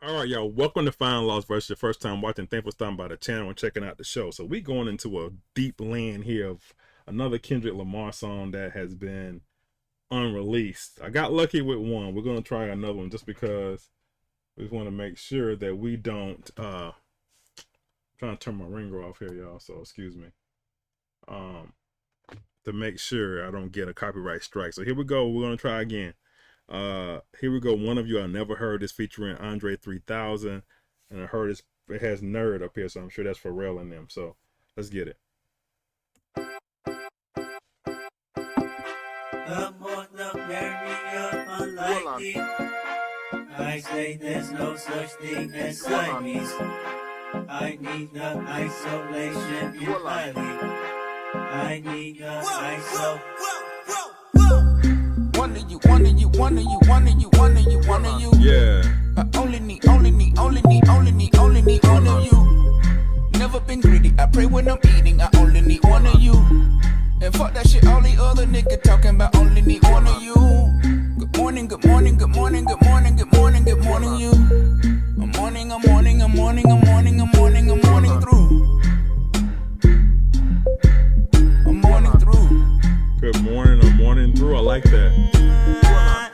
All right, y'all. Welcome to Fine Lost versus your first time watching. Thanks for stopping by the channel and checking out the show. So we going into a deep land here of another Kendrick Lamar song that has been unreleased. I got lucky with one. We're gonna try another one just because we want to make sure that we don't. I'm trying to turn my ringer off here, y'all. So excuse me. Um, to make sure I don't get a copyright strike. So here we go. We're gonna try again. Here we go. One of you I never heard is featuring Andre 3000, and I heard it has N.E.R.D up here, so I'm sure that's Pharrell in them. So let's get it. I say there's no such thing as Siamese. I need the isolation entirely. I need the iso. One of you. Yeah. I only need one of you. Never been greedy, I pray when I'm eating, I only need one of you. And fuck that shit, all the other nigga talking about only need one of you. Good morning, you. I'm morning through. Good morning, I'm morning through. I like that.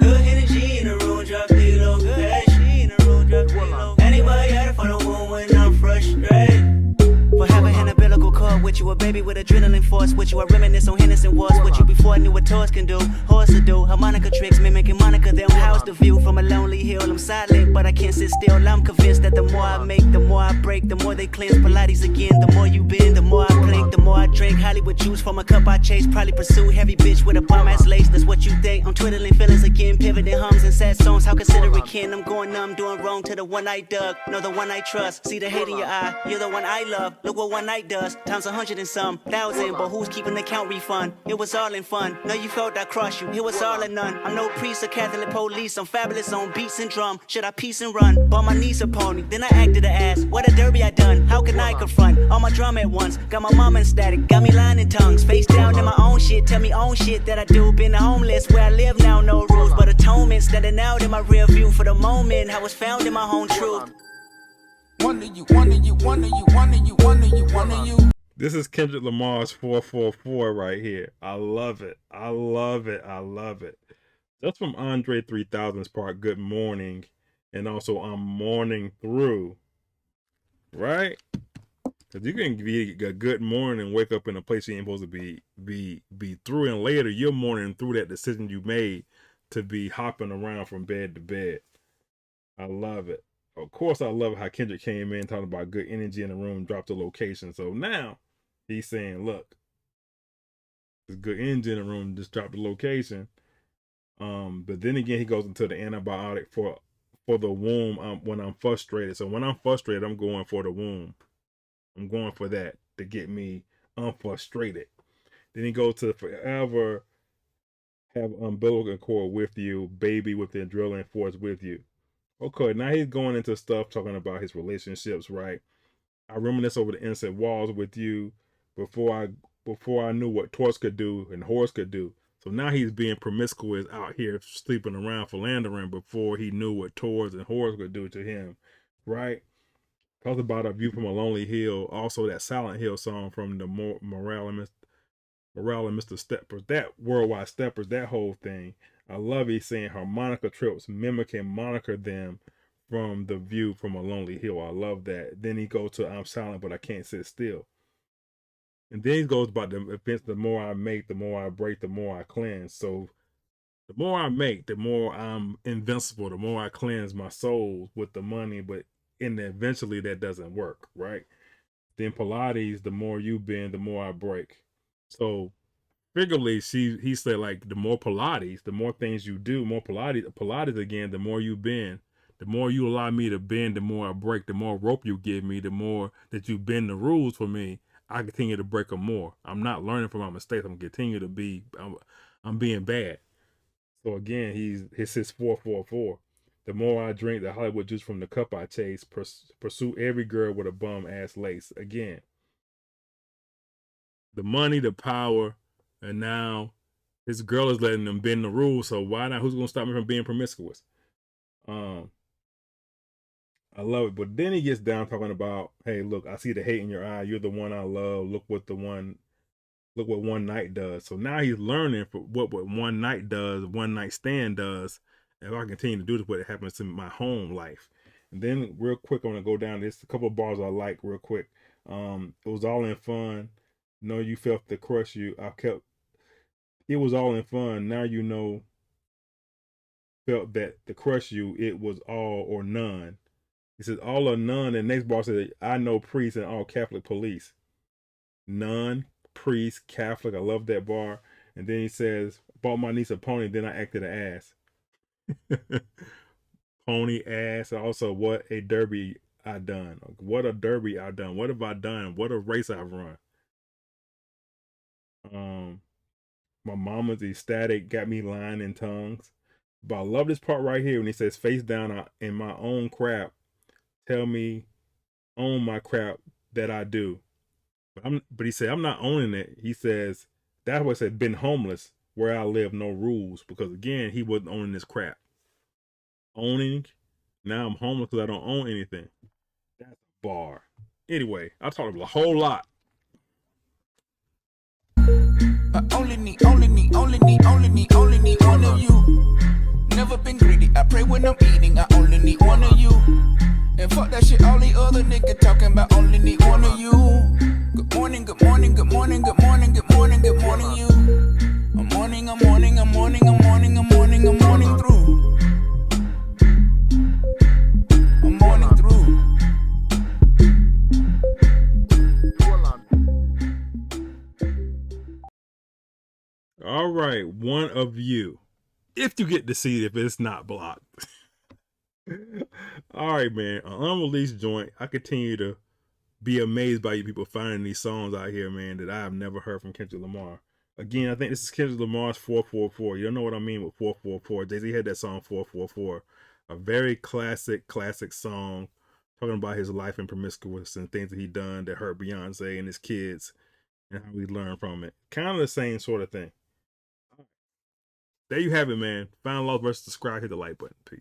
Good energy in the room, drop the low. Good energy in the room, drop the low. Anybody out for the wound when I'm frustrated? For having an umbilical cord with you, a baby with adrenaline force with you, I reminisce on Henderson Wars with you before I knew what tours can do. Horse to do, harmonica tricks, mimicking Monica. Them how's the view from a lonely hill? I'm silent, but I can't sit still. I'm convinced that the more I make, the more I break, the more they cleanse. Pilates again, the more you bend, the more I blink, the more I drink. Hollywood juice from a cup I chase, probably pursue heavy bitch with a bomb ass lace. That's what you think. I'm twiddling feelings again, pivoting hums and sad songs. How considerate kin? I'm going numb, doing wrong to the one I dug. No, the one I trust. See the hate in your eye. You're the one I love. Look what one night does. Times 100 and some thousand, but who's keeping the count refund? It was all in fun. No, you felt I crossed you. It was all or none. I'm no priest or Catholic police. I'm fabulous on beats and drum. Should I peace and run? Bought my niece a pony. Then I acted a ass. What a derby I done. How can I confront all my drum at once? Got my mama in static. Got me lying in tongues. Face down in my own shit. Tell me own shit that I do. Been homeless where I live now. No rules but atonement. Standing out in my rear view for the moment. I was found in my own truth. One of you. This is Kendrick Lamar's 444 right here. I love it. I love it. That's from Andre 3000's part, Good Morning, and also I'm Morning Through, right? Because you can be a good morning and wake up in a place you ain't supposed to be through, and later you're mourning through that decision you made to be hopping around from bed to bed. I love it. Of course, I love how Kendrick came in talking about good energy in the room, dropped the location. So now he's saying, look, there's good energy in the room, just drop the location. But then again, he goes into the antibiotic for the womb when I'm frustrated. So when I'm frustrated, I'm going for the womb. I'm going for that to get me unfrustrated. Then he goes to forever have umbilical cord with you, baby with the adrenaline force with you. Okay, now he's going into stuff talking about his relationships, right? I reminisce over the innocent walls with you before I knew what Torch could do and Horse could do. So now he's being promiscuous out here sleeping around philandering before he knew what Torch and Horse could do to him, right? Talks about A View from a Lonely Hill, also that Silent Hill song from the Morale and Mr. Steppers, that Worldwide Steppers, that whole thing. I love he's saying harmonica trips, mimicking Monica them from The View from a Lonely Hill. I love that. Then he goes to I'm silent, but I can't sit still. And then he goes about the events, the more I make, the more I break, the more I cleanse. So the more I make, the more I'm invincible, the more I cleanse my soul with the money, but eventually that doesn't work, right? Then Pilates, the more you bend, the more I break. So figuratively, he said like the more Pilates, the more things you do, more Pilates again, the more you bend, the more you allow me to bend, the more I break, the more rope you give me, the more that you bend the rules for me, I continue to break them more. I'm not learning from my mistakes. I'm continue to be, I'm being bad. So again, it's his 444. The more I drink the Hollywood juice from the cup I chase, pursue every girl with a bum ass lace. Again, the money, the power, and now his girl is letting them bend the rules. So why not? Who's gonna stop me from being promiscuous? I love it. But then he gets down talking about, hey, look, I see the hate in your eye. You're the one I love. Look what one night does. So now he's learning for what one night does, one night stand does. If I continue to do this, what happens to my home life. And then real quick, I'm gonna go down this a couple of bars I like real quick. It was all in fun. No, you felt the crush you. I kept. It was all in fun. Now you know. Felt that the crush you. It was all or none. He says all or none. And next bar says I know priests and all Catholic police. None, priest, Catholic. I love that bar. And then he says, bought my niece a pony, then I acted an ass. Pony ass. Also, what a derby I done. What a derby I done. What have I done? What a race I've run. My mama's ecstatic, got me lying in tongues. But I love this part right here when he says, face down in my own crap. Tell me, own my crap that I do. But he said, I'm not owning it. He says, that's what said, been homeless where I live, no rules. Because again, he wasn't owning this crap. Owning, now I'm homeless because I don't own anything. That's a bar. Anyway, I talked a whole lot. I only need one of you. Never been greedy, I pray when I'm eating, I only need one of you. And fuck that shit, all the other niggas talking about only need one of you. Good morning, good morning, good morning, good morning, good morning, good morning, you. I'm morning through. I'm morning through. All right, one of you. If you get to see it, if it's not blocked. All right, man. An unreleased joint. I continue to be amazed by you people finding these songs out here, man, that I have never heard from Kendrick Lamar. Again, I think this is Kendrick Lamar's 444. You don't know what I mean with 444. Jay-Z had that song 444. A very classic song talking about his life in promiscuous and things that he done that hurt Beyonce and his kids and how we learn from it. Kind of the same sort of thing. There you have it, man. Find love versus subscribe. Hit the like button. Peace.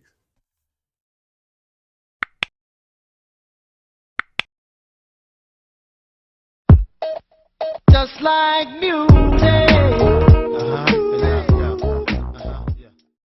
Just like music.